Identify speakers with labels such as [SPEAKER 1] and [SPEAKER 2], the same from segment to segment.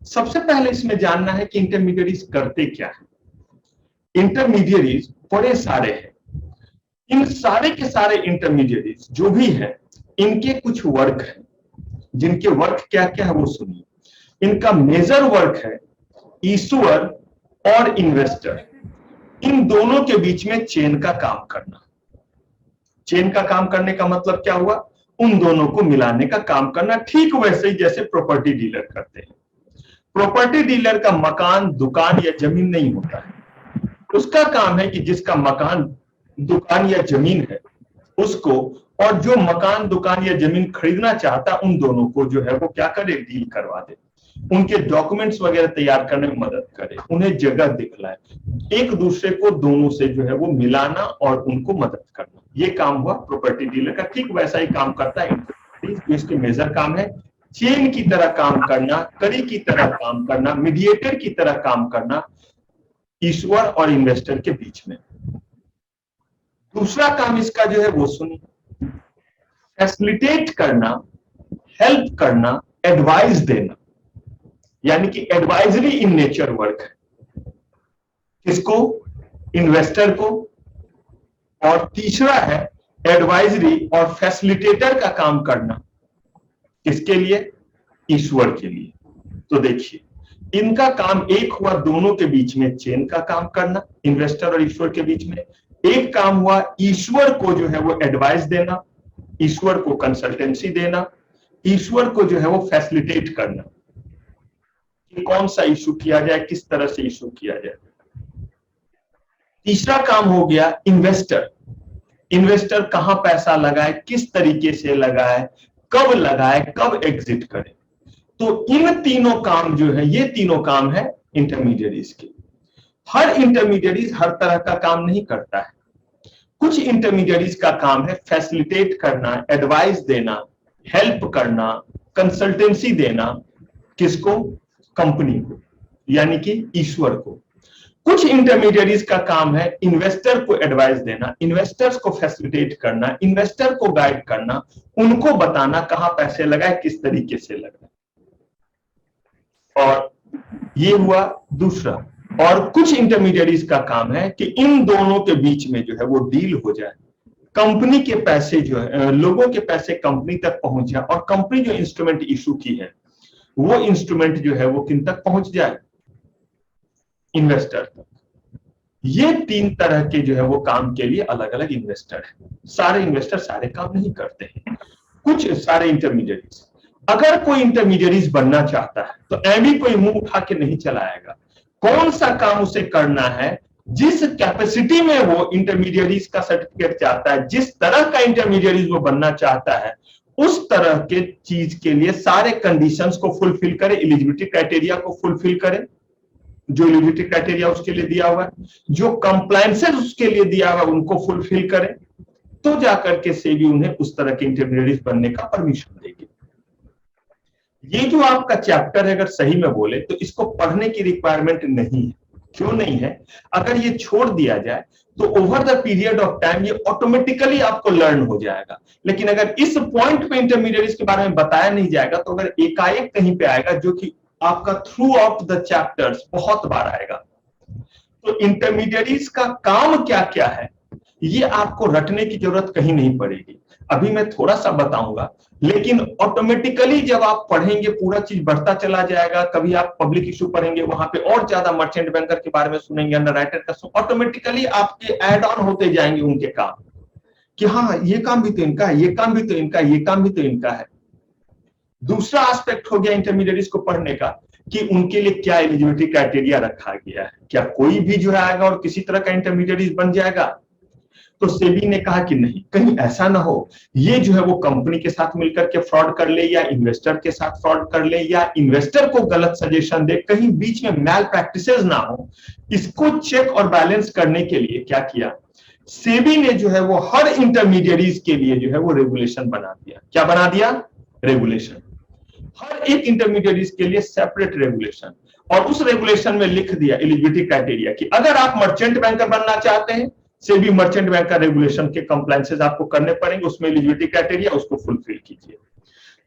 [SPEAKER 1] सबसे पहले इसमें जानना है कि इंटरमीडियरीज करते क्या है। इंटरमीडियरीज बड़े सारे हैं। इन सारे के सारे इंटरमीडियरीज जो भी है, इनके कुछ वर्क है, जिनके वर्क क्या क्या है वो सुनिए। इनका मेजर वर्क है इशूअर और इन्वेस्टर, इन दोनों के बीच में चेन का काम करना। चेन का काम करने का मतलब क्या हुआ? उन दोनों को मिलाने का काम करना, ठीक वैसे ही जैसे प्रॉपर्टी डीलर करते हैं। प्रॉपर्टी डीलर का मकान, दुकान या जमीन नहीं होता है। उसका काम है कि जिसका मकान, दुकान या जमीन है उसको, और जो मकान, दुकान या जमीन खरीदना चाहता, उन दोनों को जो है वो क्या करे? डील करवा दे, उनके डॉक्यूमेंट्स वगैरह तैयार करने में मदद करे, उन्हें जगह दिखलाए, एक दूसरे को दोनों से जो है वो मिलाना और उनको मदद करना। ये काम हुआ प्रॉपर्टी डीलर का। ठीक वैसा ही काम करता है इंटरमीडियरी। इसके मेजर काम है चेन की तरह काम करना, कड़ी की तरह काम करना, मीडिएटर की तरह काम करना इशूअर और इन्वेस्टर के बीच में। दूसरा काम इसका जो है वो सुनिए, फैसिलिटेट करना, हेल्प करना, एडवाइस देना, यानी कि एडवाइजरी इन नेचर वर्क है। किसको? इन्वेस्टर को। और तीसरा है एडवाइजरी और फैसिलिटेटर का काम करना, किसके लिए? ईश्वर के लिए। तो देखिए इनका काम एक हुआ दोनों के बीच में चेन का काम करना, इन्वेस्टर और ईश्वर के बीच में। एक काम हुआ ईश्वर को जो है वो एडवाइस देना, ईश्वर को कंसल्टेंसी देना, ईश्वर को जो है वो फैसिलिटेट करना कि कौन सा इशू किया जाए, किस तरह से इशू किया जाए। तीसरा काम हो गया इन्वेस्टर। इन्वेस्टर कहां पैसा लगाए, किस तरीके से लगाए, कब लगाए, कब एग्जिट करे। तो इन तीनों काम जो है, ये तीनों काम है इंटरमीडियरीज के। हर इंटरमीडियरीज हर तरह का काम नहीं करता है। कुछ इंटरमीडियरीज का काम है फैसिलिटेट करना, एडवाइस देना, हेल्प करना, कंसल्टेंसी देना। किसको? कंपनी को, यानी कि ईश्वर को। कुछ इंटरमीडियरीज का काम है इन्वेस्टर को एडवाइस देना, इन्वेस्टर्स को फैसिलिटेट करना, इन्वेस्टर को गाइड करना, उनको बताना कहां पैसे लगाए, किस तरीके से लगाए। और ये हुआ दूसरा। और कुछ इंटरमीडियरीज का काम है कि इन दोनों के बीच में जो है वो डील हो जाए, कंपनी के पैसे जो है, लोगों के पैसे कंपनी तक पहुंच जाए, और कंपनी जो इंस्ट्रूमेंट इशू की है वो इंस्ट्रूमेंट जो है वो किन तक पहुंच जाए? इन्वेस्टर तक। ये तीन तरह के जो है वो काम के लिए अलग अलग इन्वेस्टर है। सारे इन्वेस्टर सारे काम नहीं करते हैं। कुछ सारे इंटरमीडियरीज, अगर कोई इंटरमीडियरीज बनना चाहता है तो एमी कोई मुंह उठा के नहीं चलाएगा। कौन सा काम उसे करना है, जिस कैपेसिटी में वो इंटरमीडियरीज का सर्टिफिकेट चाहता है, जिस तरह का इंटरमीडियरीज वो बनना चाहता है, उस तरह के चीज के लिए सारे कंडीशंस को फुलफिल करे, एलिजिबिलिटी क्राइटेरिया को फुलफिल करे, जो एलिजिबिलिटी क्राइटेरिया उसके लिए दिया हुआ है, जो कंप्लायंसेस उसके लिए दिया हुआ है उनको फुलफिल करे, तो जाकर के सेबी उन्हें उस तरह के इंटरमीडियरीज बनने का परमिशन देगी। ये जो आपका चैप्टर है, अगर सही में बोले तो इसको पढ़ने की रिक्वायरमेंट नहीं है। क्यों नहीं है? अगर ये छोड़ दिया जाए तो over the period of time ये ऑटोमेटिकली आपको लर्न हो जाएगा। लेकिन अगर इस पॉइंट पे इंटरमीडियरीज के बारे में बताया नहीं जाएगा तो अगर एकाएक कहीं पे आएगा, जो कि आपका थ्रू आउट द चैप्टर्स बहुत बार आएगा। तो इंटरमीडियरीज का काम क्या क्या है ये आपको रटने की जरूरत कहीं नहीं पड़ेगी। अभी मैं थोड़ा सा बताऊंगा, लेकिन ऑटोमेटिकली जब आप पढ़ेंगे पूरा चीज बढ़ता चला जाएगा। कभी आप पब्लिक इशू पढ़ेंगे, वहां पे और ज्यादा मर्चेंट बैंकर के बारे में सुनेंगे, अंडरराइटर का, ऑटोमेटिकली आपके ऐड ऑन होते जाएंगे उनके काम, कि हाँ ये काम भी तो इनका है, ये काम भी तो इनका है, ये काम भी तो इनका है। दूसरा एस्पेक्ट हो गया इंटरमीडियरीज को पढ़ने का कि उनके लिए क्या एलिजिबिलिटी क्राइटेरिया रखा गया है। क्या कोई भी जो है आएगा और किसी तरह का इंटरमीडियरीज बन जाएगा? तो सेबी ने कहा कि नहीं, कहीं ऐसा ना हो, ये जो है वो कंपनी के साथ मिलकर के फ्रॉड कर ले, या इन्वेस्टर के साथ फ्रॉड कर ले, या इन्वेस्टर को गलत सजेशन दे, कहीं बीच में मैल प्रैक्टिसेस ना हो। इसको चेक और बैलेंस करने के लिए क्या किया, सेबी ने जो है वो हर इंटरमीडियरीज के लिए जो है वो रेगुलेशन बना दिया। क्या बना दिया? रेगुलेशन। हर एक इंटरमीडियरीज के लिए सेपरेट रेगुलेशन, और उस रेगुलेशन में लिख दिया एलिजिबिलिटी क्राइटेरिया कि अगर आप मर्चेंट बैंकर बनना चाहते हैं, सेबी मर्चेंट बैंकर रेगुलेशन के कंप्लायंसेस आपको करने पड़ेंगे, उसमें एलिजिबिलिटी क्राइटेरिया उसको फुलफिल कीजिए।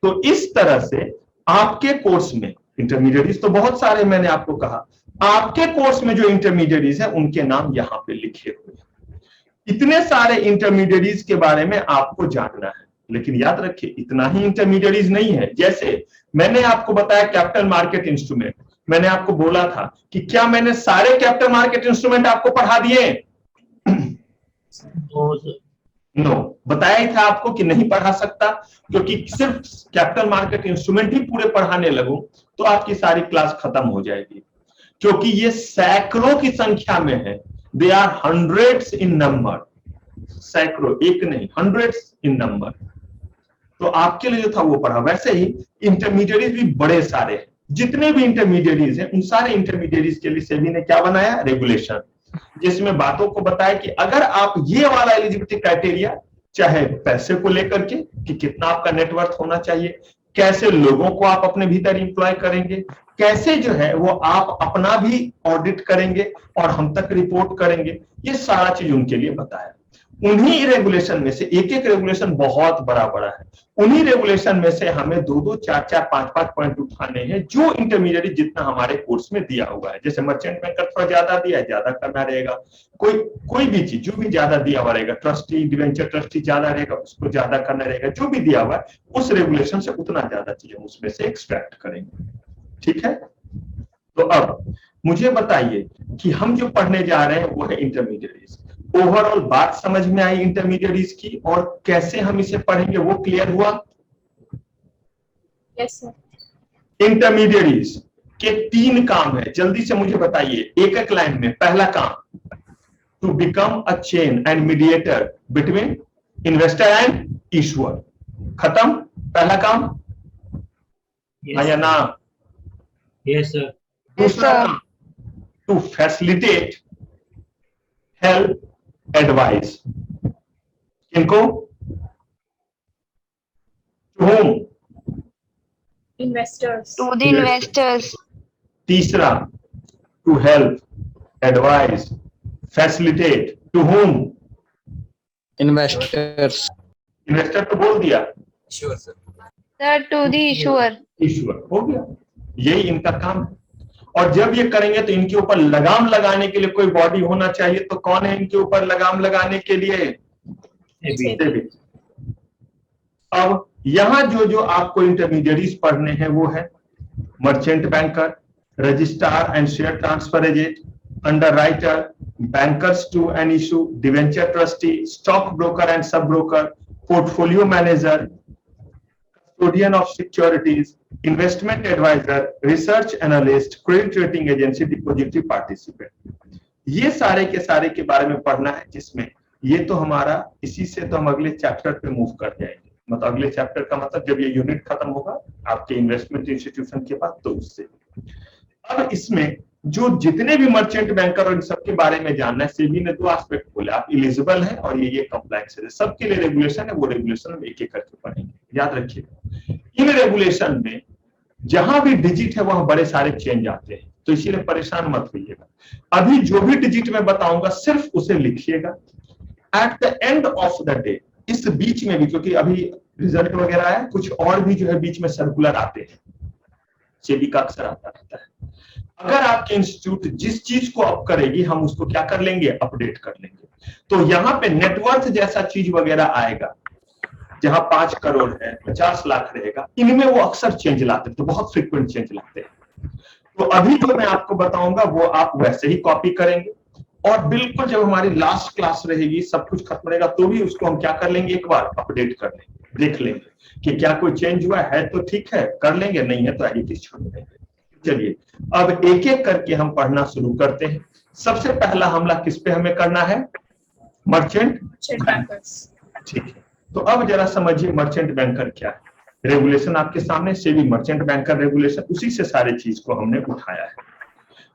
[SPEAKER 1] तो इस तरह से आपके कोर्स में इंटरमीडिएरीज तो बहुत सारे मैंने आपको कहा, आपके कोर्स में जो इंटरमीडिएरीज है उनके नाम यहां पे लिखे हुए हैं। इतने सारे इंटरमीडिएरीज के बारे में आपको जानना है, लेकिन याद रखिए इतना ही इंटरमीडिएरीज नहीं है। जैसे मैंने आपको बताया कैपिटल मार्केट इंस्ट्रूमेंट, मैंने आपको बोला था कि क्या मैंने सारे कैपिटल मार्केट इंस्ट्रूमेंट आपको पढ़ा दिए? नो, बताया ही था आपको कि नहीं पढ़ा सकता, क्योंकि सिर्फ कैपिटल मार्केट इंस्ट्रूमेंट ही पूरे पढ़ाने लगूं तो आपकी सारी क्लास खत्म हो जाएगी, क्योंकि ये सैकड़ों की संख्या में है। They are hundreds in number, सैकड़ों, एक नहीं, हंड्रेड्स इन नंबर। तो आपके लिए जो था वो पढ़ा। वैसे ही इंटरमीडिएरीज भी बड़े सारे हैं, जितने भी इंटरमीडिएरीज हैं उन सारे इंटरमीडिएरीज के लिए सेबी ने क्या बनाया? रेगुलेशन, जिसमें बातों को बताया कि अगर आप ये वाला एलिजिबिलिटी क्राइटेरिया, चाहे पैसे को लेकर के कि कितना आपका नेटवर्थ होना चाहिए, कैसे लोगों को आप अपने भीतर इंप्लॉय करेंगे, कैसे जो है वो आप अपना भी ऑडिट करेंगे और हम तक रिपोर्ट करेंगे, ये सारा चीज उनके लिए बताया। उन्हीं रेगुलेशन में से एक एक रेगुलेशन बहुत बड़ा बड़ा है, उन्हीं रेगुलेशन में से हमें दो दो चार चार पांच पांच पॉइंट उठाने हैं जो इंटरमीडिएट जितना हमारे कोर्स में दिया हुआ है। जैसे मर्चेंट बैंकर थोड़ा ज्यादा दिया है, ज्यादा करना रहेगा, कोई भी चीज जो भी ज्यादा दिया हुआ रहेगा, ट्रस्टी डिवेंचर ट्रस्टी ज्यादा रहेगा उसको ज्यादा करना रहेगा, जो भी दिया हुआ है उस रेगुलेशन से उतना ज्यादा चीज हम उसमें से एक्सट्रैक्ट करेंगे। ठीक है, तो अब मुझे बताइए कि हम जो पढ़ने जा रहे हैं वो है इंटरमीडिएट। ओवरऑल बात समझ में आई इंटरमीडिएरीज की, और कैसे हम इसे पढ़ेंगे वो क्लियर हुआ?
[SPEAKER 2] Yes sir.
[SPEAKER 1] इंटरमीडिएरीज के 3 काम है, जल्दी से मुझे बताइए एक एक लाइन में। पहला काम, to become a chain and mediator between investor and issuer. खत्म पहला काम? या ना?
[SPEAKER 3] Yes sir.
[SPEAKER 1] दूसरा काम, टू फैसिलिटेट हेल्प एडवाइस। किनको? To whom?
[SPEAKER 2] Investors.
[SPEAKER 4] To the investors.
[SPEAKER 1] तीसरा, to help advice facilitate to whom?
[SPEAKER 3] Investors.
[SPEAKER 1] Investor तो बोल दिया,
[SPEAKER 3] sure sir.
[SPEAKER 4] Sir, to the issuer.
[SPEAKER 1] ईश्वर हो गया, यही इनका काम है। और जब ये करेंगे तो इनके ऊपर लगाम लगाने के लिए कोई बॉडी होना चाहिए, तो कौन है इनके ऊपर लगाम लगाने के लिए? सेबी। अब यहां जो जो आपको इंटरमीडिएरीज पढ़ने हैं वो है merchant banker, registrar and share transfer agent, underwriter, bankers to and issue, debenture trustee, stock broker and sub broker, portfolio manager, custodian of securities, investment advisor, research analyst, credit rating agency, depository participant। ये सारे के बारे में पढ़ना है, जिसमें ये तो हमारा, इसी से तो हम अगले चैप्टर पे मूव कर जाएंगे। मतलब अगले चैप्टर का मतलब जब ये यूनिट खत्म होगा आपके इन्वेस्टमेंट इंस्टीट्यूशन के बाद, तो उससे। अब इसमें जो जितने भी मर्चेंट बैंकर और इन सबके बारे में जानना है, सेबी ने 2 एस्पेक्ट बोले, आप एलिजिबल है और ये कंप्लायंस है। सबके लिए रेगुलेशन है, वो रेगुलेशन हम एक एक करके पढ़ेंगे, याद रखिएगा। इन रेगुलेशन में जहां भी डिजिट है वहां बड़े सारे चेंज आते हैं, तो इसीलिए परेशान मत होइएगा। अभी जो भी डिजिट मैं बताऊंगा सिर्फ उसे लिखिएगा। At the end of the day, इस बीच में भी, क्योंकि अभी रिजल्ट वगैरह है, कुछ और भी जो है बीच में सर्कुलर आते हैं, सेबी का अक्सर आता रहता है। अगर आपके इंस्टीट्यूट जिस चीज को अप करेगी हम उसको क्या कर लेंगे? अपडेट कर लेंगे। तो यहाँ पे नेटवर्थ जैसा चीज वगैरह आएगा, जहां 5 करोड़ है, 50 लाख रहेगा, इनमें वो अक्सर चेंज लाते हैं, तो बहुत फ्रीक्वेंट चेंज लाते हैं। तो अभी जो मैं आपको बताऊंगा वो आप वैसे ही कॉपी करेंगे, और बिल्कुल जब हमारी लास्ट क्लास रहेगी, सब कुछ खत्म रहेगा, तो भी उसको हम क्या कर लेंगे? एक बार अपडेट कर लेंगे, देख लेंगे कि क्या कोई चेंज हुआ है तो ठीक है, कर लेंगे, नहीं है तो एज इट इज छोड़ देंगे। चलिए अब एक एक करके हम पढ़ना शुरू करते हैं। सबसे पहला हमला किस पे हमें करना है? Merchant bankers. ठीक है, तो अब जरा समझिए मर्चेंट बैंकर क्या है। रेगुलेशन आपके सामने, सेबी मर्चेंट बैंकर रेगुलेशन, उसी से सारे चीज को हमने उठाया है।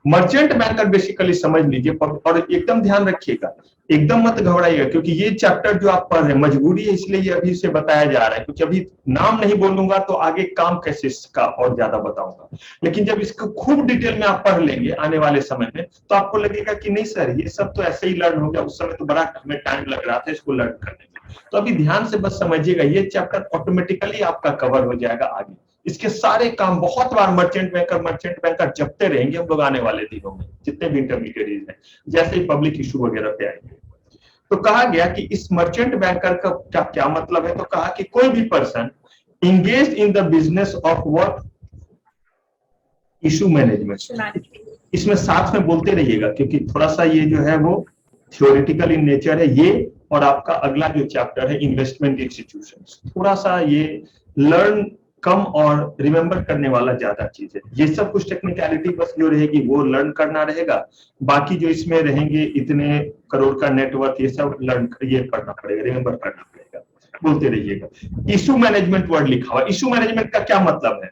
[SPEAKER 1] मर्चेंट बैंकर बेसिकली समझ लीजिए, और एकदम ध्यान रखिएगा, एकदम मत घबराइएगा, क्योंकि ये चैप्टर जो आप पढ़ रहे हैं मजबूरी है, इसलिए ये अभी से बताया जा रहा है, क्योंकि अभी नाम नहीं बोलूंगा तो आगे काम कैसे इसका और ज्यादा बताऊंगा। लेकिन जब इसको खूब डिटेल में आप पढ़ लेंगे आने वाले समय में, तो आपको लगेगा कि नहीं सर ये सब तो ऐसे ही लर्न हो गया, उस समय तो बड़ा हमें टाइम लग रहा था इसको लर्न करने में। तो अभी ध्यान से बस समझिएगा, ये चैप्टर ऑटोमेटिकली आपका कवर हो जाएगा आगे, इसके सारे काम बहुत बार मर्चेंट बैंकर जपते रहेंगे हम लोग आने वाले दिनों में, जितने भी इंटरमीडिएरीज हैं, जैसे ही पब्लिक इशू वगैरह पे आएंगे। तो कहा गया कि इस मर्चेंट बैंकर का क्या मतलब है, तो कहा कि कोई भी person engage in the business of what, issue management. इसमें साथ में बोलते रहिएगा क्योंकि थोड़ा सा ये जो है वो थ्योरेटिकल इन नेचर है ये, और आपका अगला जो चैप्टर है इन्वेस्टमेंट इंस्टीट्यूशंस, थोड़ा सा ये लर्न कम और रिमेंबर करने वाला ज्यादा चीज है। ये सब कुछ टेक्निकलिटी बस जो रहेगी वो लर्न करना रहेगा, बाकी जो इसमें रहेंगे इतने करोड़ का नेटवर्क, ये सब लर्न ये पढ़ना पड़ेगा, रिमेंबर करना पड़ेगा, बोलते रहिएगा। इशू मैनेजमेंट वर्ड लिखा हुआ, इशू मैनेजमेंट का क्या मतलब है?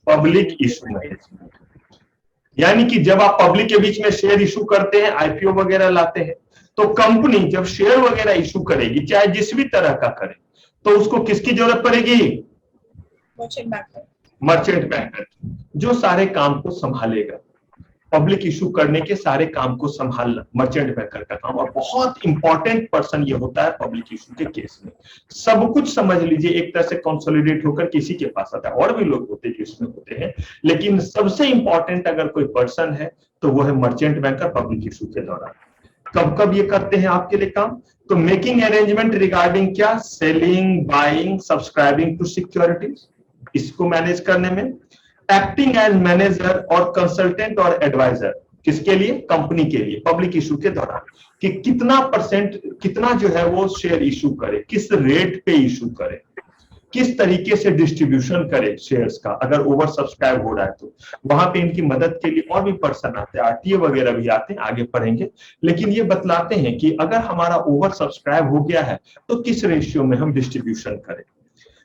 [SPEAKER 1] पब्लिक इशू मैनेजमेंट, यानी कि जब आप पब्लिक के बीच में शेयर इशू करते हैं, आईपीओ वगैरह लाते हैं, तो कंपनी जब शेयर वगैरह इशू करेगी, चाहे जिस भी तरह का करे, तो उसको किसकी जरूरत पड़ेगी? मर्चेंट बैंकर, जो सारे काम को संभालेगा। पब्लिक इशू करने के सारे काम को संभालना मर्चेंट बैंकर का काम, और बहुत इंपॉर्टेंट पर्सन ये होता है पब्लिक इशू के केस में। सब कुछ समझ लीजिए एक तरह से कंसोलिडेट होकर किसी के पास आता है, और भी लोग होते हैं जो इसमें होते हैं, लेकिन सबसे इंपॉर्टेंट अगर कोई पर्सन है तो वो है मर्चेंट बैंकर पब्लिक इशू के दौरान। कब कब ये करते हैं आपके लिए काम? तो मेकिंग अरेंजमेंट रिगार्डिंग क्या, selling, buying, subscribing to securities, इसको मैनेज करने में। एक्टिंग एज मैनेजर और कंसल्टेंट और एडवाइजर, किसके लिए? कंपनी के लिए, पब्लिक इशू के दौरान, कि कितना परसेंट, कितना जो है वो शेयर इशू करे, किस रेट पे इशू करे, किस तरीके से डिस्ट्रीब्यूशन करे शेयर्स का, अगर ओवर सब्सक्राइब हो रहा है तो वहां पे इनकी मदद के लिए और भी पर्सन आते हैं, आरटीए वगैरह भी आते हैं, आगे पढ़ेंगे, लेकिन ये बतलाते हैं कि अगर हमारा ओवर सब्सक्राइब हो गया है तो किस रेशियो में हम डिस्ट्रीब्यूशन करें।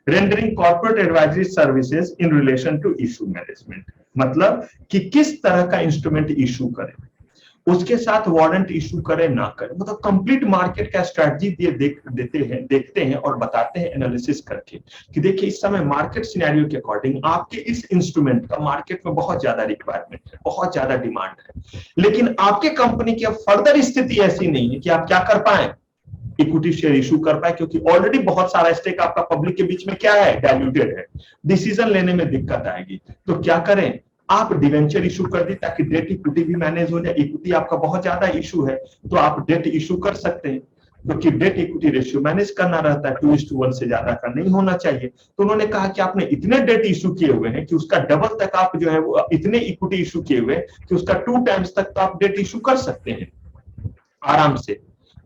[SPEAKER 1] Rendering corporate advisory services in relation to issue management, मतलब कि किस तरह का इंस्ट्रूमेंट इशू करें, उसके साथ वारंट इशू करें ना करें, मतलब कंप्लीट मार्केट का स्ट्रेटजी देखते हैं और बताते हैं एनालिसिस करके कि देखिए इस समय मार्केट सिनेरियो के अकॉर्डिंग आपके इस इंस्ट्रूमेंट का मार्केट में बहुत ज्यादा रिक्वायरमेंट है, बहुत ज्यादा डिमांड है, लेकिन आपके कंपनी की फर्दर स्थिति ऐसी नहीं है कि आप क्या कर पाए, इक्विटी शेयर इशू कर पाए, क्योंकि ऑलरेडी बहुत सारा स्टेक आपका पब्लिक के बीच में क्या है, डाइल्यूटेड है, डिसीजन लेने में दिक्कत आएगी। तो क्या करें, आप डिवेंचर इशू कर दी ताकि डेट इक्विटी भी मैनेज हो जाए। इक्विटी आपका बहुत ज्यादा इशू है तो आप डेट इशू कर सकते हैं, क्योंकि डेट इक्विटी रेशियो मैनेज करना रहता है, 2:1 से ज्यादा का नहीं होना चाहिए। तो उन्होंने कहा कि आपने इतने डेट इशू किए हुए हैं कि उसका डबल तक आप जो है वो इतने इक्विटी इशू किए हुए हैं कि उसका 2 टाइम्स तक तो आप डेट इशू कर सकते हैं आराम से।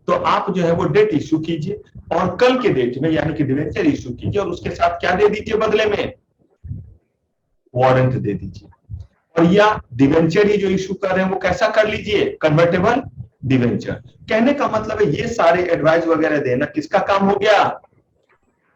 [SPEAKER 1] तो आप जो है वो डेट इशू कीजिए और कल के डेट में यानी कि डिवेंचर इशू कीजिए, और उसके साथ क्या दे दीजिए बदले में, वारंट दे दीजिए। और या डिवेंचर ही जो इशू कर रहे हैं वो कैसा कर लीजिए, कन्वर्टेबल डिवेंचर। कहने का मतलब है ये सारे एडवाइस वगैरह देना किसका काम हो गया,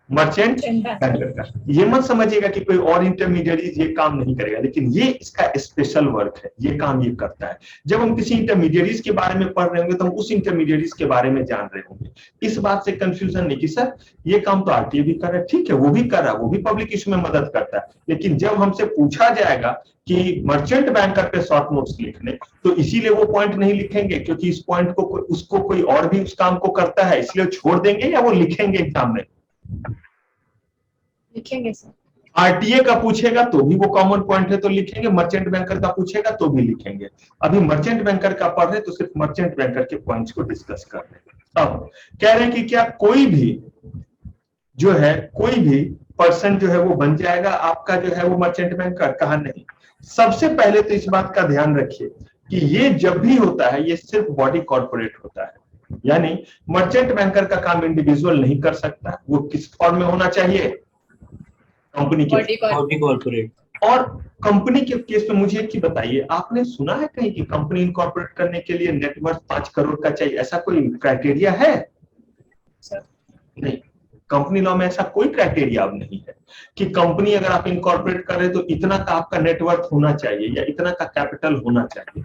[SPEAKER 1] मर्चेंट बैंकर का। ये मत समझिएगा कि कोई और इंटरमीडिएट ये काम नहीं करेगा, लेकिन ये इसका स्पेशल वर्क है, ये काम ये करता है। जब हम किसी इंटरमीडिएट के बारे में पढ़ रहे होंगे तो हम उस इंटरमीडिएट के बारे में जान रहे होंगे। इस बात से कंफ्यूजन नहीं कि सर ये काम तो आरटीए भी कर रहा है, ठीक है वो भी कर रहा है, वो भी पब्लिक इशू में मदद करता है, लेकिन जब हमसे पूछा जाएगा कि मर्चेंट बैंकर पे शॉर्ट नोट्स लिखने, तो इसीलिए वो पॉइंट नहीं लिखेंगे क्योंकि इस पॉइंट को उसको कोई और भी उस काम को करता है, इसलिए छोड़ देंगे, या वो लिखेंगे एग्जाम में,
[SPEAKER 2] लिखेंगे सर।
[SPEAKER 1] आरटीए का पूछेगा तो भी वो कॉमन पॉइंट है तो लिखेंगे, मर्चेंट बैंकर का पूछेगा तो भी लिखेंगे। अभी मर्चेंट बैंकर का पढ़ रहे तो सिर्फ मर्चेंट बैंकर के पॉइंट्स को डिस्कस कर रहे हैं। अब कह रहे हैं कि क्या कोई भी जो है, कोई भी पर्सन जो है वो बन जाएगा आपका जो है वो मर्चेंट बैंकर, कहा नहीं। सबसे पहले तो इस बात का ध्यान रखिए कि ये जब भी होता है ये सिर्फ बॉडी कॉर्पोरेट होता है, यानी मर्चेंट बैंकर का काम इंडिविजुअल नहीं कर सकता। वो किस फॉर्म में होना चाहिए, कंपनी के,
[SPEAKER 3] बॉडी कॉर्पोरेट।
[SPEAKER 1] और कंपनी के केस में मुझे एक चीज बताइए, आपने सुना है कहीं कि कंपनी इनकॉर्पोरेट करने के लिए नेटवर्थ 5 करोड़ का चाहिए, ऐसा कोई क्राइटेरिया है? नहीं, कंपनी लॉ में ऐसा कोई क्राइटेरिया अब नहीं है कि कंपनी अगर आप इनकॉर्पोरेट कर रहे तो इतना का आपका नेटवर्थ होना चाहिए या इतना का कैपिटल होना चाहिए।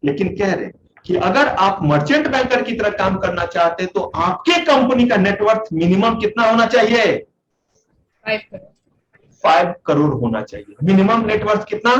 [SPEAKER 1] लेकिन कह रहे कि अगर आप मर्चेंट बैंकर की तरह काम करना चाहते हैं तो आपके कंपनी का नेटवर्थ मिनिमम कितना होना चाहिए, 5 करोड़ होना चाहिए। मिनिमम नेटवर्थ कितना,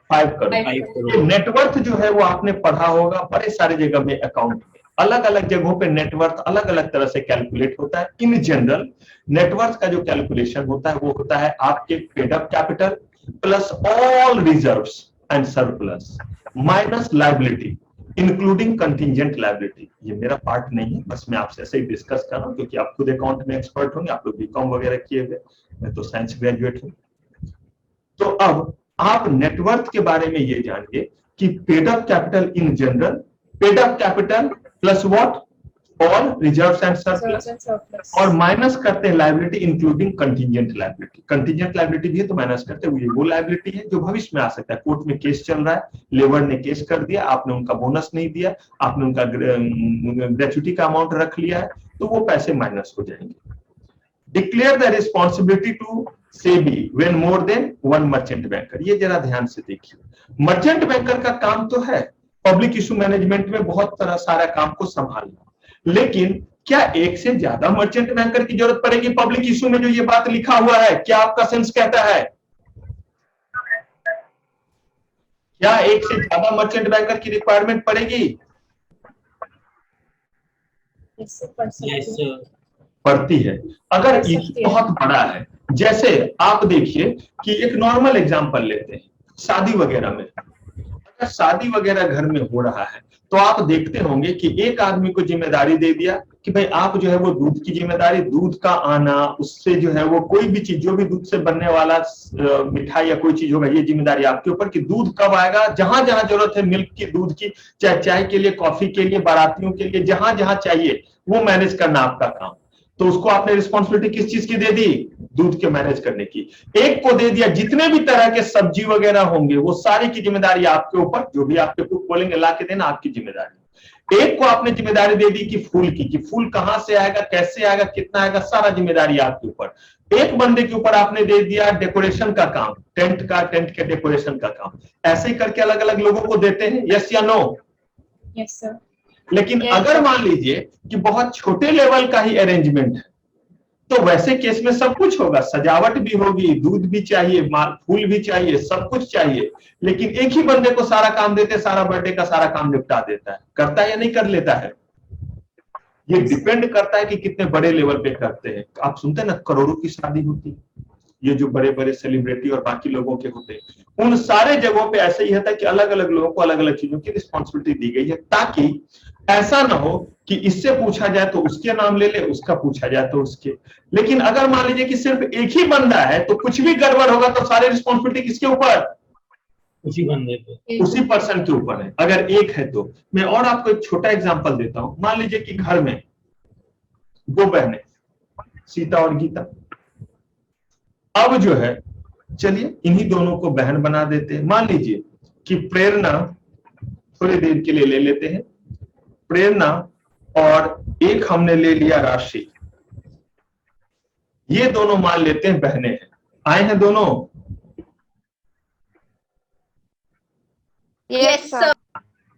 [SPEAKER 1] 5 करोड़। नेटवर्थ जो है वो आपने पढ़ा होगा बड़े सारे जगह में अकाउंट में। अलग अलग जगहों पे नेटवर्थ अलग अलग तरह से कैलकुलेट होता है। इन जनरल नेटवर्थ का जो कैलकुलेशन होता है वो होता है आपके paid up capital plus all reserves and surplus minus liability including contingent liability. ये मेरा पार्ट नहीं है, बस मैं आपसे ऐसे ही डिस्कस कर रहा हूं क्योंकि आप खुद अकाउंट में एक्सपर्ट होंगे, आप लोग बीकॉम वगैरह किए हुए, मैं तो साइंस ग्रेजुएट हूं। तो अब आप नेटवर्थ के बारे में ये जानिए कि paid up capital in general, paid up capital plus what, all reserves and surplus, और माइनस करते हैं liability including contingent liability. Contingent liability भी है तो माइनस करते हैं, वो लायबिलिटी है जो भविष्य में आ सकता है। कोर्ट में केस चल रहा है, लेबर ने केस कर दिया, आपने उनका बोनस नहीं दिया, आपने उनका ग्रेच्युटी का अमाउंट रख लिया है, तो वो पैसे माइनस हो जाएंगे। Declare the responsibility to SEBI when more than one merchant banker. ये जरा ध्यान से देखिए, मर्चेंट बैंकर का काम तो है पब्लिक इशू मैनेजमेंट में बहुत तरह सारा काम को संभालना, लेकिन क्या एक से ज्यादा मर्चेंट बैंकर की जरूरत पड़ेगी पब्लिक इशू में जो ये बात लिखा हुआ है? क्या आपका सेंस कहता है? क्या एक से ज्यादा मर्चेंट बैंकर की रिक्वायरमेंट पड़ेगी?
[SPEAKER 3] Yes, sir.
[SPEAKER 1] पड़ती है। अगर ये बहुत बड़ा है, जैसे आप देखिए कि एक नॉर्मल एग्जांपल लेते हैं, शादी वगैरह में, अगर शादी वगैरह घर में हो रहा है तो आप देखते होंगे कि एक आदमी को जिम्मेदारी दे दिया कि भाई आप जो है वो दूध की जिम्मेदारी, दूध का आना, उससे जो है वो कोई भी चीज जो भी दूध से बनने वाला मिठाई या कोई चीज होगा, ये जिम्मेदारी आपके ऊपर कि दूध कब आएगा, जहां जहां जरूरत है मिल्क की, दूध की, चाहे चाय के लिए, कॉफी के लिए, बारातियों के लिए, जहां जहां चाहिए वो मैनेज करना आपका काम। तो उसको आपने रिस्पॉन्सिबिलिटी किस चीज की दे दी? दूध के मैनेज करने की। एक को दे दिया जितने भी तरह के सब्जी वगैरह होंगे वो सारी की जिम्मेदारी आपके ऊपर, जो भी आपके कुक बोलेंगे ला के देना आपकी जिम्मेदारी। एक को आपने जिम्मेदारी दे दी कि फूल की, कि फूल कहां से आएगा, कैसे आएगा, कितना आएगा, सारा जिम्मेदारी आपके ऊपर। एक बंदे के ऊपर आपने दे दिया डेकोरेशन का काम, टेंट का, टेंट के डेकोरेशन का काम। ऐसे ही करके अलग अलग लोगों को देते हैं, यस या नो?
[SPEAKER 2] Yes sir.
[SPEAKER 1] लेकिन अगर मान लीजिए कि बहुत छोटे लेवल का ही अरेंजमेंट है तो वैसे केस में सब कुछ होगा, सजावट भी होगी, दूध भी चाहिए, फूल भी चाहिए, सब कुछ चाहिए, लेकिन एक ही बंदे को सारा काम देते, सारा बर्थडे का सारा काम निपटा देता है। करता है या नहीं कर लेता है? ये डिपेंड करता है कि कितने बड़े लेवल पे करते हैं। आप सुनते हैं ना करोड़ों की शादी होती है, ये जो बड़े बड़े सेलिब्रिटी और बाकी लोगों के होते हैं, उन सारे जगहों पे ऐसे ही होता है कि अलग अलग लोगों को अलग अलग चीजों की रिस्पॉन्सिबिलिटी दी गई है, ताकि ऐसा ना हो कि इससे पूछा जाए तो उसके नाम ले ले, उसका पूछा जाए तो उसके। लेकिन अगर मान लीजिए कि सिर्फ एक ही बंदा है तो कुछ भी गड़बड़ होगा तो सारी रिस्पॉन्सिबिलिटी किसके ऊपर?
[SPEAKER 3] उसी बंदे पे,
[SPEAKER 1] उसी पर्सन के ऊपर है, अगर एक है तो। मैं और आपको एक छोटा एग्जांपल देता हूं। मान लीजिए कि घर में दो बहनें, सीता और गीता। अब जो है चलिए इन्हीं दोनों को बहन बना देते हैं। मान लीजिए कि प्रेरणा, थोड़ी देर के लिए ले लेते हैं, प्रेरणा और एक हमने ले लिया राशि, ये दोनों मान लेते हैं बहनें हैं। आए हैं दोनों?
[SPEAKER 4] Yes sir.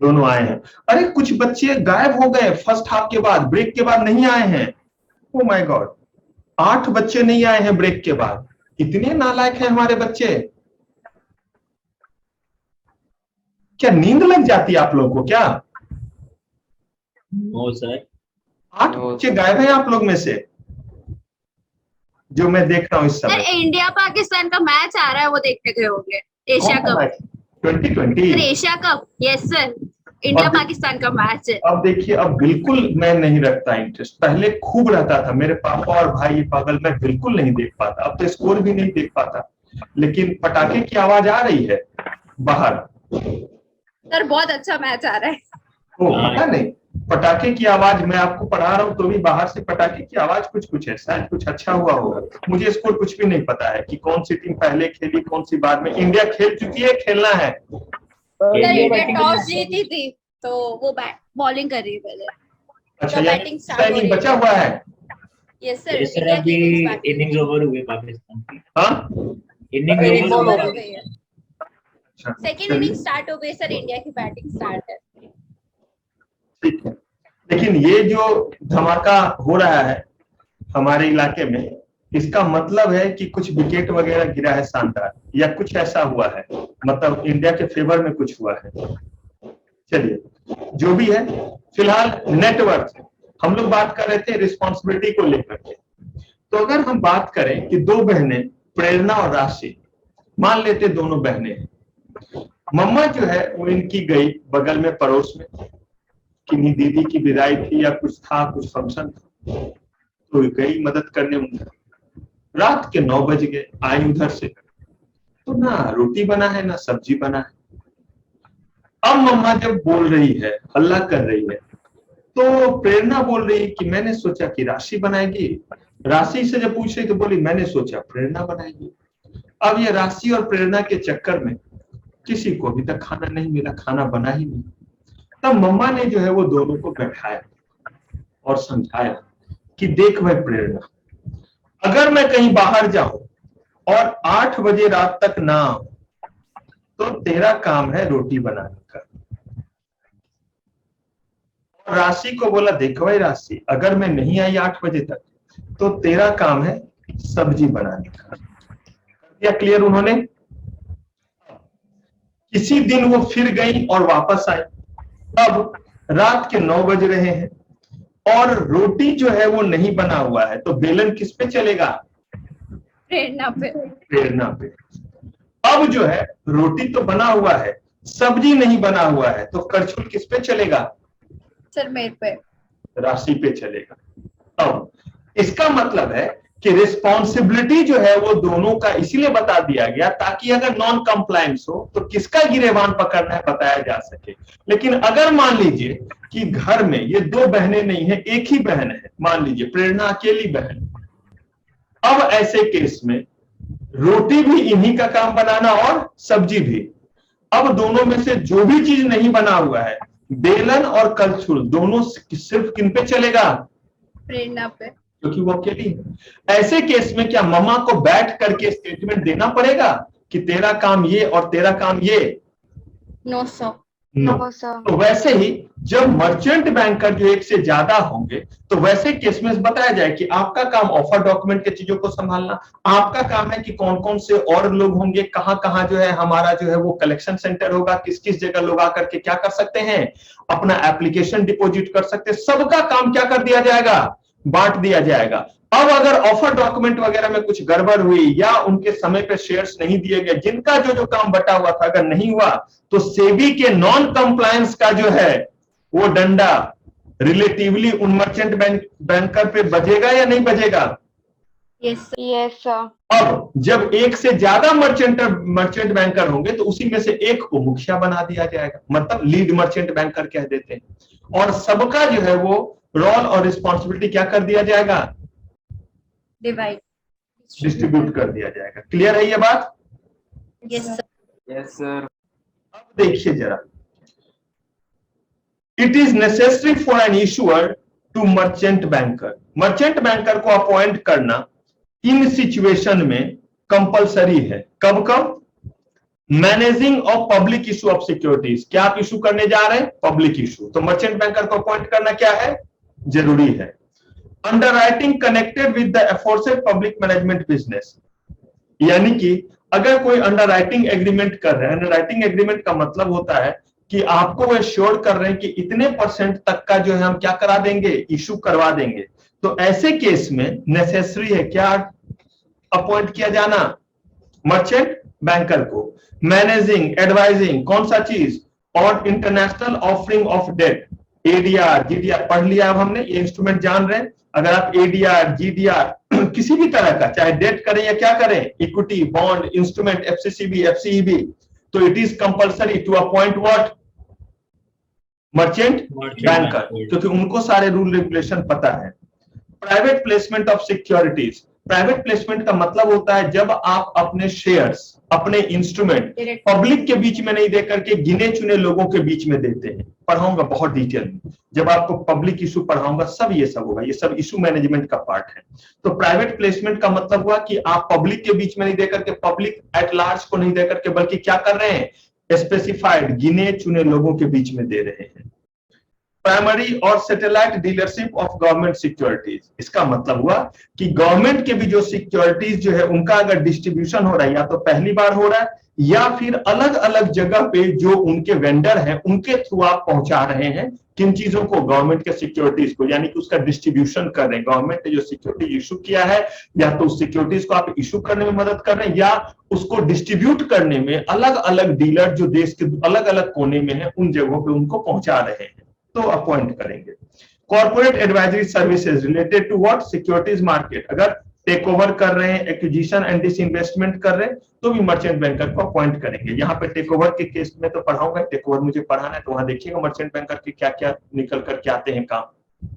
[SPEAKER 1] दोनों आए हैं। अरे कुछ बच्चे गायब हो गए फर्स्ट हाफ के बाद, ब्रेक के बाद नहीं आए हैं। ओ माय गॉड, 8 बच्चे नहीं आए हैं ब्रेक के बाद। इतने नालायक हैं हमारे बच्चे। क्या नींद लग जाती है आप लोगों को क्या?
[SPEAKER 3] No sir.
[SPEAKER 1] 8 बच्चे गायब हैं आप लोग में से, जो मैं देख रहा हूँ इस समय।
[SPEAKER 2] इंडिया पाकिस्तान का मैच आ रहा है, वो देखने गए होंगे। Asia cup
[SPEAKER 1] 2020
[SPEAKER 2] Asia cup. Yes sir, India Pakistan का मैच है।
[SPEAKER 1] अब देखिए, अब बिल्कुल मैं नहीं रखता इंटरेस्ट। पहले खूब रहता था, मेरे पापा और भाई ये पागल, मैं बिल्कुल नहीं देख पाता। अब तो स्कोर भी नहीं देख पाता, लेकिन पटाखे की आवाज आ रही है बाहर।
[SPEAKER 2] सर बहुत अच्छा मैच आ रहा है।
[SPEAKER 1] ओ पता नहीं, पटाखे की आवाज, मैं आपको पढ़ा रहा हूँ तो भी बाहर से पटाखे की आवाज कुछ कुछ है, शायद कुछ अच्छा हुआ होगा। मुझे स्कोर कुछ भी नहीं पता है कि कौन सी टीम पहले खेली, कौन सी बाद में। इंडिया खेल चुकी है, खेलना है।
[SPEAKER 2] सर इंडिया टॉस जीती थी तो वो बॉलिंग कर रही है पहले।
[SPEAKER 1] अच्छा,
[SPEAKER 2] तो
[SPEAKER 1] यानी
[SPEAKER 2] बैटिंग स्टार्ट हो रही
[SPEAKER 1] इनिंग
[SPEAKER 2] है।
[SPEAKER 1] बचा हुआ है।
[SPEAKER 2] यस सर,
[SPEAKER 3] सर
[SPEAKER 2] इंडिया
[SPEAKER 3] अभी
[SPEAKER 2] की innings
[SPEAKER 3] इनिंग्स ओवर हुई पाकिस्तान की।
[SPEAKER 1] हाँ,
[SPEAKER 3] इनिंग्स ओवर
[SPEAKER 2] over हो गई है।
[SPEAKER 1] अच्छा,
[SPEAKER 2] सेकंड इनिंग स्टार्ट हो गई सर, इंडिया की बैटिंग स्टार्ट है।
[SPEAKER 1] ठीक है। लेकिन ये जो धमाका हो रहा है हमारे इलाके में, इसका मतलब है कि कुछ विकेट वगैरह गिरा है शानदार, या कुछ ऐसा हुआ है, मतलब इंडिया के फेवर में कुछ हुआ है। चलिए जो भी है, फिलहाल नेटवर्क हम लोग बात कर रहे थे रिस्पॉन्सिबिलिटी को लेकर के। तो अगर हम बात करें कि दो बहनें प्रेरणा और राशि, मान लेते दोनों बहनें हैं। मम्मा जो है वो इनकी गई बगल में पड़ोस में, किन्हीं दीदी की विदाई थी या कुछ था, कुछ फंक्शन था, तो गई मदद करने उनका। रात के 9 बज गए, आई उधर से, तो ना रोटी बना है ना सब्जी बना है। अब मम्मा जब बोल रही है, हल्ला कर रही है, तो प्रेरणा बोल रही है कि मैंने सोचा कि राशि बनाएगी। राशि से जब पूछ रही तो बोली मैंने सोचा प्रेरणा बनाएगी। अब ये राशि और प्रेरणा के चक्कर में किसी को अभी तक खाना नहीं मिला, खाना बना ही नहीं। तब मम्मा ने जो है वो दोनों को बैठाया और समझाया कि देख भाई प्रेरणा, अगर मैं कहीं बाहर जाऊं और 8 बजे रात तक ना आऊं तो तेरा काम है रोटी बनाने का। और राशि को बोला देखो भाई राशि, अगर मैं नहीं आई 8 बजे तक तो तेरा काम है सब्जी बनाने का। क्या क्लियर उन्होंने? किसी दिन वो फिर गई और वापस आई। अब रात के 9 बज रहे हैं और रोटी जो है वो नहीं बना हुआ है, तो बेलन किस पे चलेगा?
[SPEAKER 2] प्रेरणा पे।
[SPEAKER 1] प्रेरणा पे। अब जो है रोटी तो बना हुआ है, सब्जी नहीं बना हुआ है, तो करछुल किस पे चलेगा?
[SPEAKER 2] सर मेरे पे।
[SPEAKER 1] राशि पे चलेगा। अब इसका मतलब है कि रिस्पॉन्सिबिलिटी जो है वो दोनों का इसलिए बता दिया गया ताकि अगर नॉन कंप्लायंस हो तो किसका गिरेबान पकड़ना है बताया जा सके। लेकिन अगर मान लीजिए कि घर में ये दो बहनें नहीं है, एक ही बहन है, मान लीजिए प्रेरणा अकेली बहन, अब ऐसे केस में रोटी भी इन्हीं का काम बनाना और सब्जी भी। अब दोनों में से जो भी चीज नहीं बना हुआ है, बेलन और कलछुल दोनों सिर्फ किन पे चलेगा?
[SPEAKER 2] प्रेरणा पे,
[SPEAKER 1] क्योंकि वो अकेली है। ऐसे केस में क्या मम्मा को बैठ करके स्टेटमेंट देना पड़ेगा कि तेरा काम ये और तेरा काम ये?
[SPEAKER 2] No sir.
[SPEAKER 1] नो। तो वैसे ही जब मर्चेंट बैंकर जो एक से ज्यादा होंगे तो वैसे केस में बताया जाए कि आपका काम ऑफर डॉक्यूमेंट के चीजों को संभालना, आपका काम है कि कौन कौन से और लोग होंगे, कहां कहां जो है हमारा जो है वो कलेक्शन सेंटर होगा, किस किस जगह लोग आकर के क्या कर सकते हैं, अपना एप्लीकेशन डिपोजिट कर सकते हैं, सबका काम क्या कर दिया जाएगा? बांट दिया जाएगा। अब अगर ऑफर डॉक्यूमेंट वगैरह में कुछ गड़बड़ हुई या उनके समय पे शेयर्स नहीं दिए गए, जिनका जो जो काम बटा हुआ था अगर नहीं हुआ, तो सेबी के नॉन कंप्लायंस का जो है वो डंडा रिलेटिवली उन मर्चेंट बैंकर पे बजेगा या नहीं बजेगा?
[SPEAKER 2] Yes
[SPEAKER 4] Yes, sir.
[SPEAKER 1] अब जब एक से ज्यादा मर्चेंट बैंकर होंगे तो उसी में से एक को मुखिया बना दिया जाएगा, मतलब लीड मर्चेंट बैंकर कह देते हैं, और सबका जो है वो रोल और रिस्पॉन्सिबिलिटी क्या कर दिया जाएगा?
[SPEAKER 2] डिवाइड,
[SPEAKER 1] डिस्ट्रीब्यूट कर दिया जाएगा। क्लियर है ये बात?
[SPEAKER 2] Yes sir.
[SPEAKER 5] Yes sir.
[SPEAKER 1] अब देखिए जरा, it is necessary for an issuer to merchant banker. Merchant banker को अपॉइंट करना इन सिचुएशन में कंपलसरी है। कब कब? Managing of public issue of securities. क्या आप इशू करने जा रहे हैं? पब्लिक इशू, तो मर्चेंट बैंकर को अपॉइंट करना क्या है? जरूरी है। Underwriting connected with the aforesaid public management business, यानी कि अगर कोई अंडरराइटिंग एग्रीमेंट कर रहे हैं, अंडरराइटिंग एग्रीमेंट का मतलब होता है कि आपको वो एश्योर कर रहे हैं कि इतने % तक का जो है हम क्या करा देंगे? इशू करवा देंगे। तो ऐसे केस में नेसेसरी है क्या अपॉइंट किया जाना? मर्चेंट बैंकर को। मैनेजिंग, एडवाइजिंग, कौन सा चीज? और international offering of debt, ADR, GDR पढ़ लिया अब हमने, ये इंस्ट्रूमेंट जान रहे हैं। अगर आप एडीआर, जीडीआर किसी भी तरह का, चाहे डेट करें या क्या करें, equity, bond, instrument, FCCB, FCEB, तो it is compulsory to appoint what? Merchant banker, क्योंकि उनको सारे रूल रेगुलेशन पता है। Private placement of securities. Private placement का मतलब होता है जब आप अपने शेयर्स, अपने इंस्ट्रूमेंट पब्लिक के बीच में नहीं देकर के गिने चुने लोगों के बीच में देते हैं। पढ़ाऊंगा बहुत डिटेल में, जब आपको पब्लिक इशू पढ़ाऊंगा सब ये सब होगा, ये सब इशू मैनेजमेंट का पार्ट है। तो प्राइवेट प्लेसमेंट का मतलब हुआ कि आप पब्लिक के बीच में नहीं देकर के, पब्लिक एट लार्ज को नहीं देकर के, बल्कि क्या कर रहे हैं? स्पेसिफाइड, गिने चुने लोगों के बीच में दे रहे हैं। प्राइमरी और satellite dealership of government securities. इसका मतलब हुआ कि गवर्नमेंट के भी जो सिक्योरिटीज जो है उनका अगर डिस्ट्रीब्यूशन हो रहा है, या तो पहली बार हो रहा है या फिर अलग अलग जगह पे जो उनके वेंडर हैं उनके थ्रू आप पहुंचा रहे हैं किन चीजों को, गवर्नमेंट के सिक्योरिटीज को, यानी कि उसका डिस्ट्रीब्यूशन कर रहे हैं। गवर्नमेंट ने जो सिक्योरिटी इशू किया है, या तो उस सिक्योरिटीज को आप इशू करने में मदद कर रहे हैं, या उसको डिस्ट्रीब्यूट करने में अलग अलग डीलर जो देश के अलग अलग कोने में है उन जगहों पे उनको पहुंचा रहे हैं, तो अपॉइंट करेंगे। Corporate advisory services related to what, securities market. अगर टेक ओवर कर रहे हैं, एक्विजिशन एंड डिसइन्वेस्टमेंट कर रहे हैं, तो भी मर्चेंट बैंकर को अपॉइंट करेंगे। यहाँ पे टेक ओवर के केस में तो पढ़ाऊंगा, टेक ओवर मुझे पढ़ाना है, तो वहां देखिएगा मर्चेंट बैंकर के क्या क्या निकल करके आते हैं काम।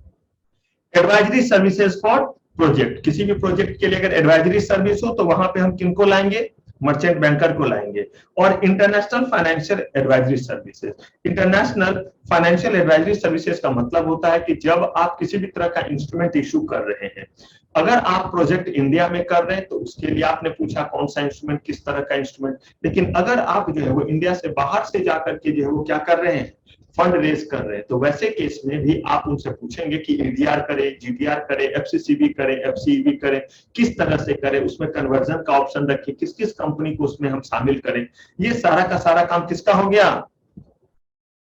[SPEAKER 1] एडवाइजरी सर्विसेज फॉर प्रोजेक्ट, किसी भी प्रोजेक्ट के लिए अगर एडवाइजरी सर्विस हो तो वहां पे हम किनको लाएंगे, मर्चेंट बैंकर को लाएंगे। और international financial advisory services, international financial advisory services का मतलब होता है कि जब आप किसी भी तरह का इंस्ट्रूमेंट इशू कर रहे हैं, अगर आप प्रोजेक्ट इंडिया में कर रहे हैं तो उसके लिए आपने पूछा कौन सा इंस्ट्रूमेंट, किस तरह का इंस्ट्रूमेंट, लेकिन अगर आप जो है वो इंडिया से बाहर से जाकर के जो है वो क्या कर रहे हैं, फंड रेज कर रहे हैं, तो वैसे केस में भी आप उनसे पूछेंगे कि एडीआर करे, जीडीआर करे, एफसीसीबी करे, एफसीईबी करे, किस तरह से करे, उसमें कन्वर्जन का ऑप्शन रखिए, किस किस कंपनी को उसमें हम शामिल करें। ये सारा का सारा काम किसका हो गया,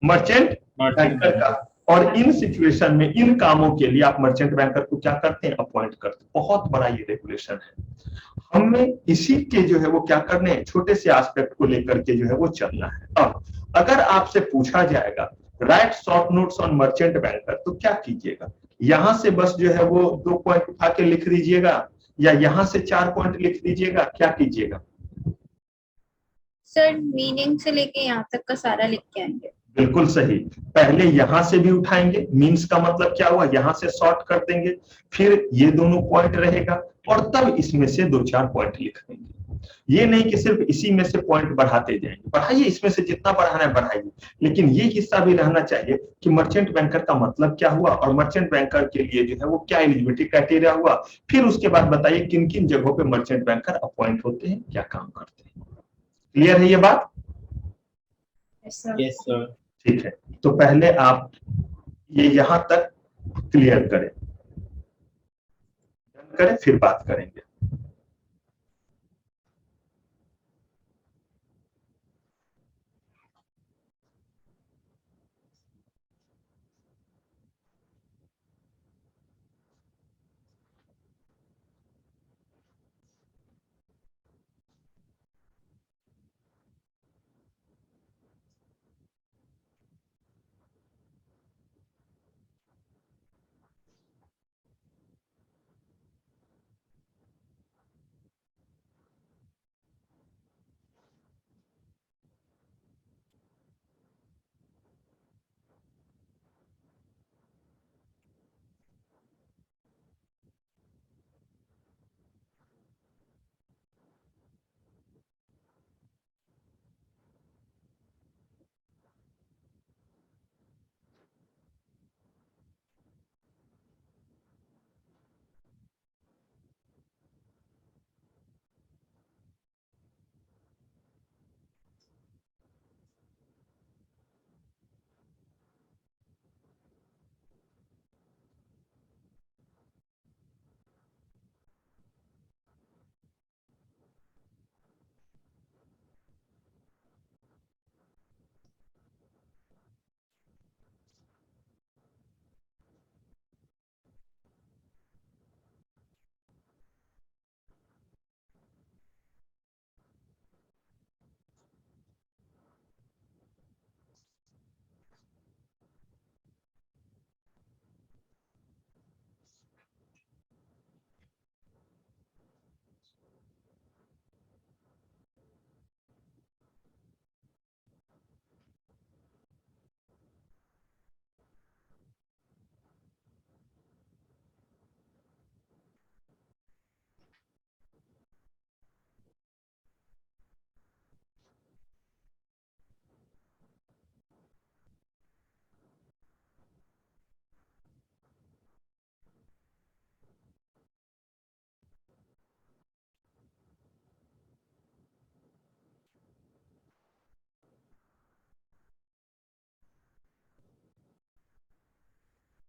[SPEAKER 1] मर्चेंट बैंकर का। और इन सिचुएशन में इन कामों के लिए आप मर्चेंट बैंकर को क्या करते हैं, अपॉइंट करते हैं। बहुत बड़ा ये रेगुलेशन है, हमें इसी के जो है वो क्या करने हैं, छोटे से एस्पेक्ट को लेकर के जो है वो चलना है। अब अगर आपसे पूछा जाएगा right short notes on merchant banker, तो क्या कीजिएगा, यहां से बस जो है वो 2 पॉइंट उठा के लिख दीजिएगा, या यहां से 4 पॉइंट लिख दीजिएगा, क्या कीजिएगा?
[SPEAKER 2] सर मीनिंग से लेके यहाँ तक का सारा लिख के आएंगे।
[SPEAKER 1] बिल्कुल सही, पहले यहां से भी उठाएंगे, मीन्स का मतलब क्या हुआ, यहां से शॉर्ट कर देंगे, फिर ये दोनों पॉइंट रहेगा, और तब इसमें से 2-4 पॉइंट लिख देंगे। ये नहीं कि सिर्फ इसी में से पॉइंट बढ़ाते जाएंगे, बढ़ाइए, इसमें से जितना बढ़ाना है बढ़ाइए, लेकिन ये हिस्सा भी रहना चाहिए कि मर्चेंट बैंकर का मतलब क्या हुआ, और मर्चेंट बैंकर के लिए जो है वो क्या एलिजिबिलिटी क्राइटेरिया हुआ। फिर उसके बाद बताइए किन किन जगहों पे मर्चेंट बैंकर अपॉइंट होते हैं, क्या काम करते हैं। क्लियर है ये बात?
[SPEAKER 3] Yes sir.
[SPEAKER 1] ठीक है, तो पहले आप ये यहां तक क्लियर करें, फिर बात करेंगे।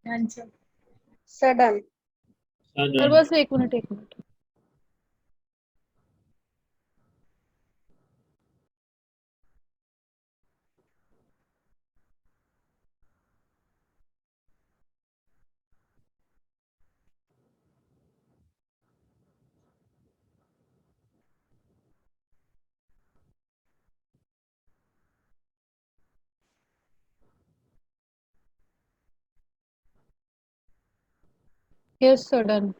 [SPEAKER 2] Answer
[SPEAKER 4] Sudden.
[SPEAKER 3] Sir
[SPEAKER 2] sir
[SPEAKER 3] done.
[SPEAKER 2] बस एक minute yes sir done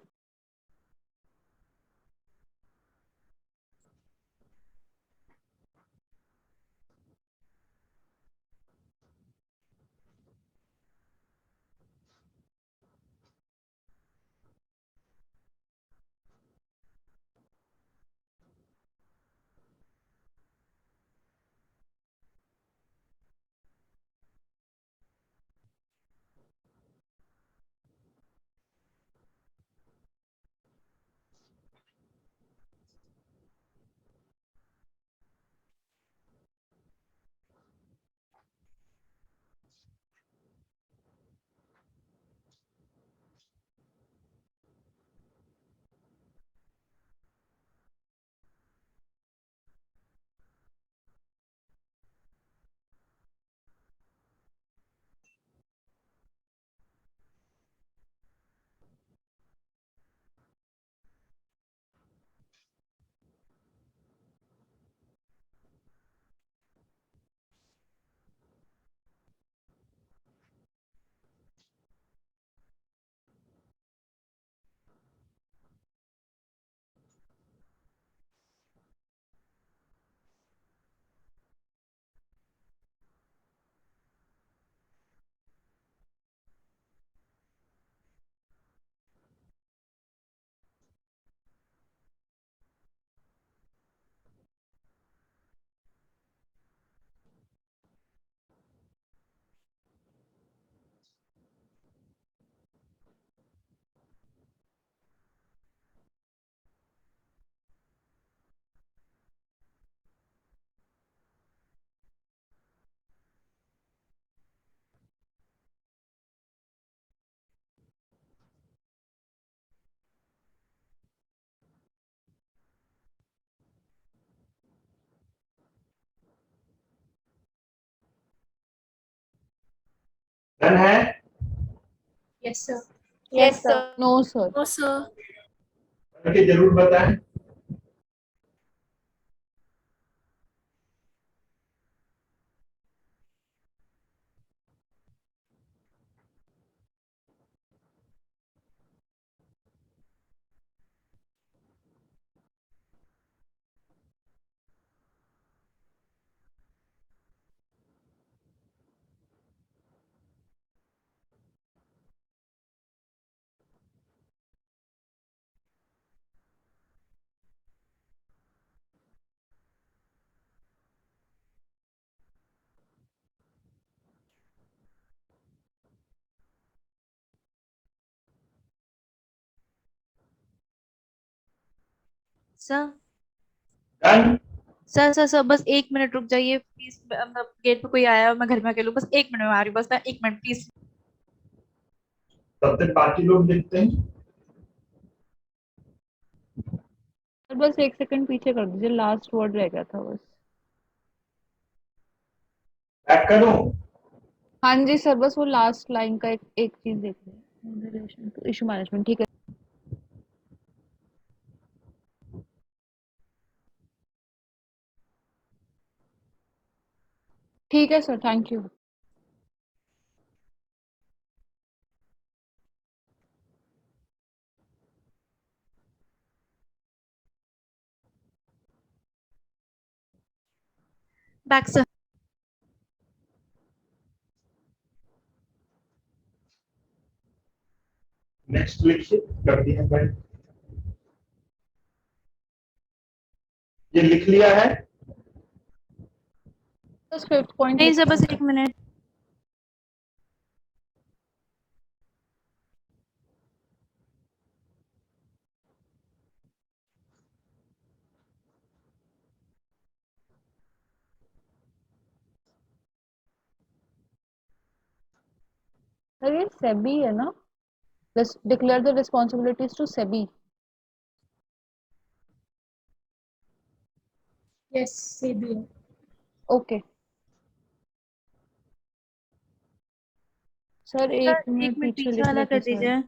[SPEAKER 1] done है?
[SPEAKER 2] Yes sir
[SPEAKER 4] Yes, sir.
[SPEAKER 2] No sir
[SPEAKER 5] no sir
[SPEAKER 1] करके जरूर बताएं।
[SPEAKER 5] Sir
[SPEAKER 1] done?
[SPEAKER 5] सर बस 1 मिनट रुक जाइए प्लीज। गेट पे कोई आया है, मैं घर में अकेले हूँ, बस 1 मिनट में आ रही हूँ, बस मैं 1 मिनट प्लीज।
[SPEAKER 1] तब तक बाकी लोग देखते हैं।
[SPEAKER 2] सर बस एक सेकंड पीछे कर दीजिए लास्ट वर्ड रह गया था बस
[SPEAKER 1] पैक करूं?
[SPEAKER 2] हाँ जी सर बस वो लास्ट लाइन का एक चीज देख लीजिए रिलेशन टू इशू मैनेजमेंट ठीक है ठीक है sir thank you
[SPEAKER 5] back sir.
[SPEAKER 1] Next लिखिए। कर दिया मैंने। ये लिख लिया है?
[SPEAKER 2] बस फिफ्थ पॉइंट
[SPEAKER 5] नहीं सर, बस 1 मिनट।
[SPEAKER 2] सर ये सेबी है ना, declare the responsibilities to SEBI.
[SPEAKER 3] Yes, CBO.
[SPEAKER 2] Okay sir, एक
[SPEAKER 5] सर
[SPEAKER 2] मिनट
[SPEAKER 5] एक मिनट
[SPEAKER 2] पीछे
[SPEAKER 5] पीछे
[SPEAKER 2] लिख
[SPEAKER 5] वाला
[SPEAKER 2] लेते
[SPEAKER 5] कर
[SPEAKER 2] सर।
[SPEAKER 5] दीजिए।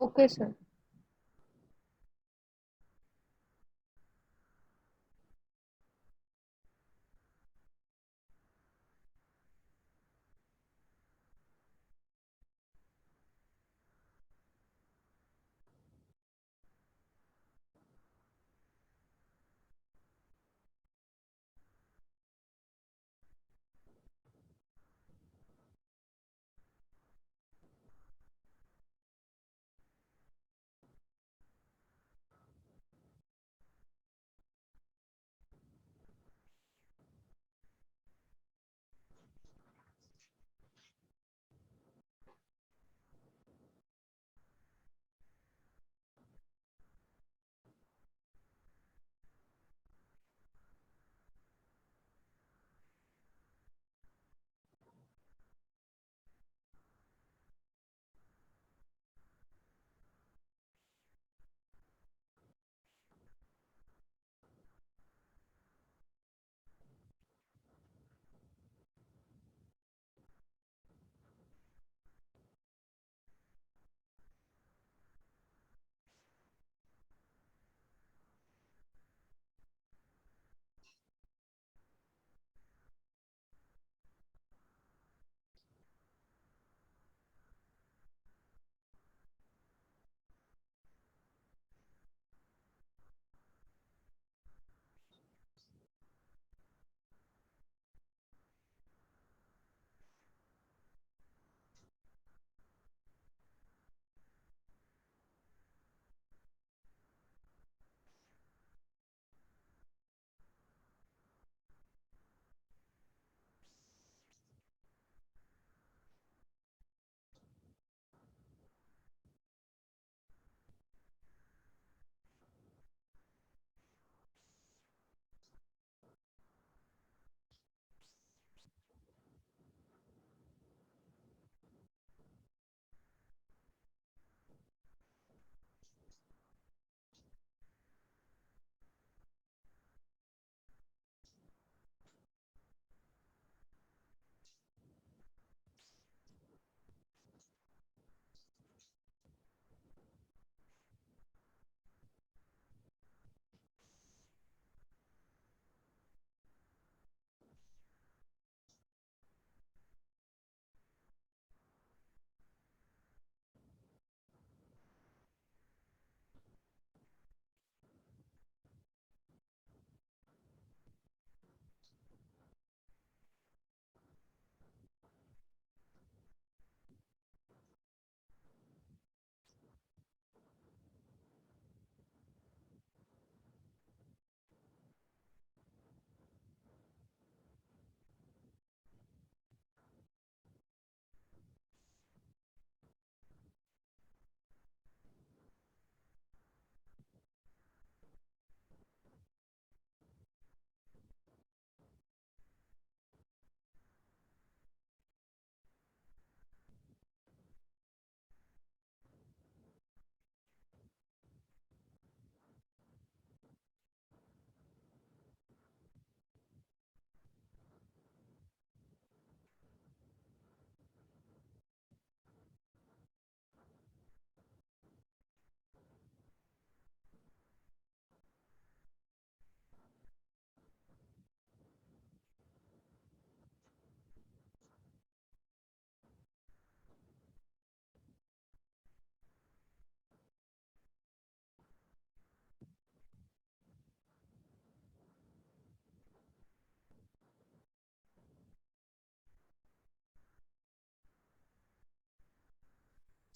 [SPEAKER 2] Okay sir.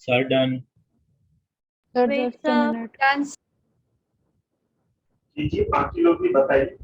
[SPEAKER 6] Sir, done.
[SPEAKER 2] Sir
[SPEAKER 5] wait
[SPEAKER 2] just a
[SPEAKER 5] sir.
[SPEAKER 2] Minute.
[SPEAKER 4] Done.
[SPEAKER 1] जी जी, बाकी लोग भी बताइए।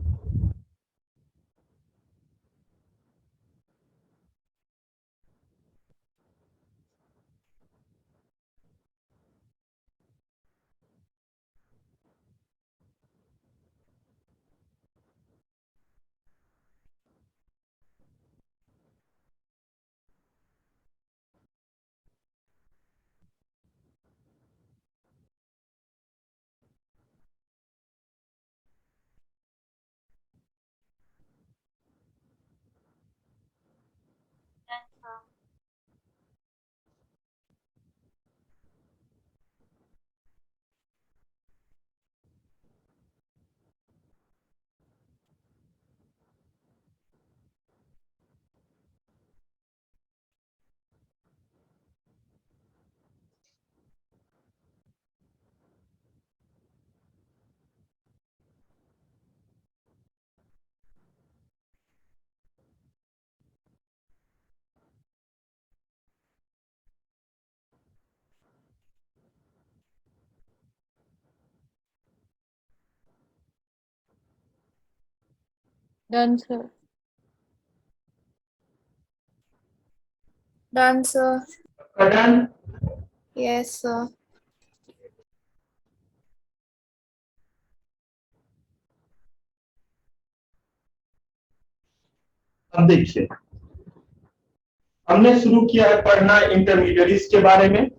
[SPEAKER 2] Done, sir.
[SPEAKER 4] Done, sir.
[SPEAKER 1] Done?
[SPEAKER 4] Yes, sir.
[SPEAKER 1] अब देखिए, हमने शुरू किया है पढ़ना इंटरमीडिएरीज के बारे में।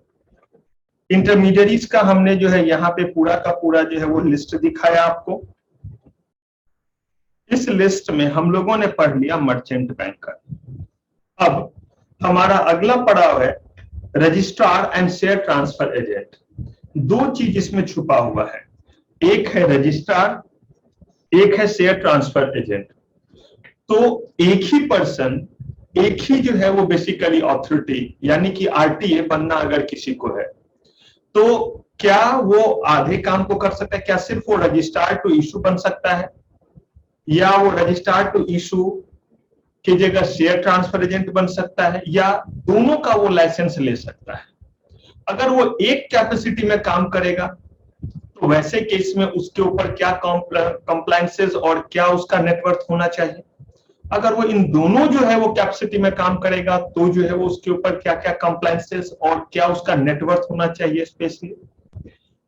[SPEAKER 1] इंटरमीडिएरीज का हमने जो है यहाँ पे पूरा का पूरा जो है वो लिस्ट दिखाया आपको। इस लिस्ट में हम लोगों ने पढ़ लिया मर्चेंट बैंकर। अब हमारा अगला पड़ाव है registrar and share transfer agent. दो चीज इसमें छुपा हुआ है, एक है रजिस्ट्रार, एक है शेयर ट्रांसफर एजेंट। तो एक ही पर्सन, एक ही जो है वो बेसिकली ऑथोरिटी यानी कि आरटीए बनना अगर किसी को है, तो क्या वो आधे काम को कर सकता है? क्या सिर्फ वो रजिस्ट्रार टू इशू बन सकता है, या वो रजिस्ट्रार टू इशू की जगह शेयर ट्रांसफर एजेंट बन सकता है, या दोनों का वो लाइसेंस ले सकता है? अगर वो एक कैपेसिटी में काम करेगा तो वैसे केस में उसके ऊपर क्या कंप्लायंसेस और क्या उसका नेटवर्थ होना चाहिए? अगर वो इन दोनों जो है वो कैपेसिटी में काम करेगा तो जो है वो उसके ऊपर क्या क्या कंप्लायंसेस और क्या उसका नेटवर्थ होना चाहिए स्पेशली।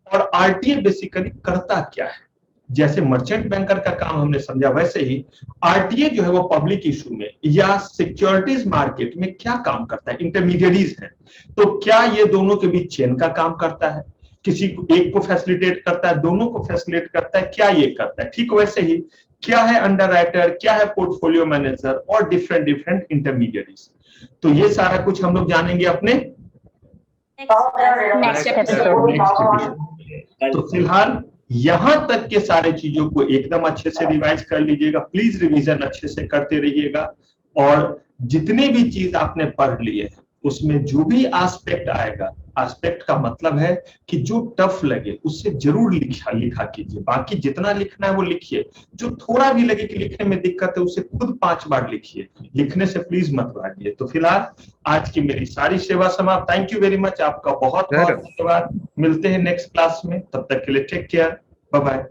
[SPEAKER 1] और आरटीए बेसिकली करता क्या है? जैसे मर्चेंट बैंकर का काम हमने समझा, वैसे ही आरटीए जो है वो पब्लिक इशू में या सिक्योरिटीज मार्केट में क्या काम करता है? इंटरमीडिएरीज है, तो क्या ये दोनों के बीच चेन का काम करता है? किसी को एक को फैसिलिटेट करता है, दोनों को फैसिलिटेट करता है, क्या ये करता है? ठीक वैसे ही क्या है अंडरराइटर, क्या है पोर्टफोलियो मैनेजर और डिफरेंट डिफरेंट इंटरमीडिएरीज। तो ये सारा कुछ हम लोग जानेंगे अपने
[SPEAKER 4] Next episode.
[SPEAKER 1] Next episode. तो फिलहाल यहां तक के सारे चीजों को एकदम अच्छे से रिवाइज कर लीजिएगा। प्लीज रिवीजन अच्छे से करते रहिएगा, और जितने भी चीज आपने पढ़ लिए उसमें जो भी एस्पेक्ट आएगा, एस्पेक्ट का मतलब है कि जो टफ लगे उससे जरूर लिखा कीजिए। बाकी जितना लिखना है वो लिखिए, जो थोड़ा भी लगे कि लिखने में दिक्कत है उसे खुद 5 बार लिखिए। लिखने से प्लीज मत भागिए। तो फिलहाल आज की मेरी सारी सेवा समाप्त। थैंक यू वेरी मच, आपका बहुत बहुत धन्यवाद। मिलते हैं नेक्स्ट क्लास में, तब तक के लिए टेक केयर, बाय बाय।